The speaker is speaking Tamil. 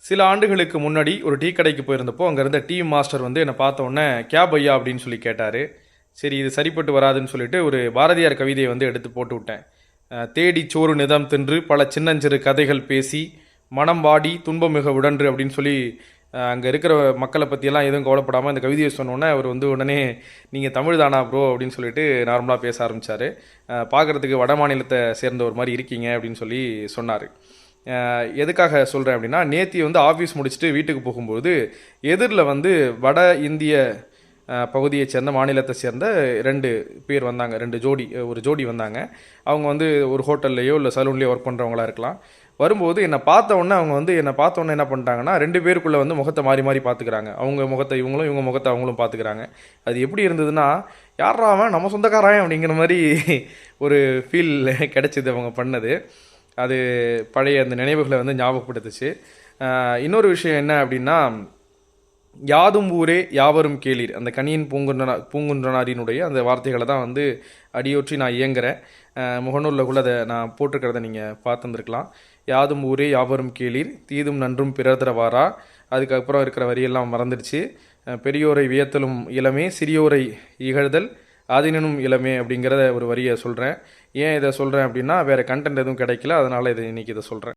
சில ஆண்டுகளுக்கு முன்னாடி ஒரு டீ கடைக்கு போயிருந்தப்போ அங்கே இருந்த டீ மாஸ்டர் வந்து என்னை பார்த்த உடனே கே பையா அப்படின்னு சொல்லி கேட்டார். சரி, இது சரிப்பட்டு வராதுன்னு சொல்லிட்டு ஒரு பாரதியார் கவிதையை வந்து எடுத்து போட்டு விட்டேன். தேடி சோறு நிதம் தின்று பல சின்னஞ்சிறு கதைகள் பேசி மனம் வாடி துன்பம் மிக உடன்று அப்படின்னு சொல்லி அங்கே இருக்கிற மக்களை பற்றியெல்லாம் எதுவும் கவலைப்படாமல் இந்த கவிதையை சொன்னோன்னே அவர் வந்து உடனே நீங்கள் தமிழ் தானா ப்ரோ அப்படின்னு சொல்லிட்டு நார்மலாக பேச ஆரம்பித்தார். பார்க்குறதுக்கு வட மாநிலத்தை சேர்ந்த ஒரு மாதிரி இருக்கீங்க அப்படின்னு சொல்லி சொன்னார். எதுக்காக சொல்கிறேன் அப்படின்னா, நேத்தி வந்து ஆஃபீஸ் முடிச்சுட்டு வீட்டுக்கு போகும்போது எதிரில் வந்து வட இந்திய பகுதியை சேர்ந்த மாநிலத்தை சேர்ந்த 2 பேர் வந்தாங்க. 2 ஜோடி ஒரு ஜோடி வந்தாங்க. அவங்க வந்து ஒரு ஹோட்டல்லையோ இல்லை சலூன்லேயோ ஒர்க் பண்ணுறவங்களா இருக்கலாம். வரும்போது என்னை பார்த்த உடனே அவங்க வந்து என்னை பார்த்த உடனே என்ன பண்ணிட்டாங்கன்னா, 2 பேருக்குள்ளே வந்து முகத்தை மாறி மாறி பார்த்துக்கிறாங்க. அவங்க முகத்தை இவங்களும், இவங்க முகத்தை அவங்களும் பார்த்துக்கிறாங்க. அது எப்படி இருந்ததுன்னா, யாரா அவன் நம்ம சொந்தக்காரன் அப்படிங்கிற மாதிரி ஒரு ஃபீல் கிடைச்சிது அவங்க பண்ணது. அது பழைய அந்த நினைவுகளை வந்து ஞாபகப்படுத்துச்சு. இன்னொரு விஷயம் என்ன அப்படின்னா, யாதும் ஊரே யாவரும் கேளீர், அந்த கனியன் பூங்குன்றனாரினுடைய அந்த வார்த்தைகளை தான் வந்து அடியொற்றி நான் இயங்குறேன். முகநூலில் கூட அதை நான் போட்டிருக்கிறத நீங்கள் பார்த்துருந்துருக்கலாம். யாதும் ஊரே யாவரும் கேளீர், தீதும் நன்றும் பிறர்தரவாரா. அதுக்கப்புறம் இருக்கிற வரியெல்லாம் மறந்துடுச்சு. பெரியோரை வியத்தலும் இளமே, சிறியோரை இகழ்தல் ஆதினும் இளமே அப்படிங்கிற ஒரு வரியை சொல்கிறேன். ஏன் இதை சொல்கிறேன் அப்படின்னா, வேறு கண்டென்ட் எதுவும் கிடைக்கல, அதனால் இதை இன்றைக்கி இதை சொல்கிறேன்.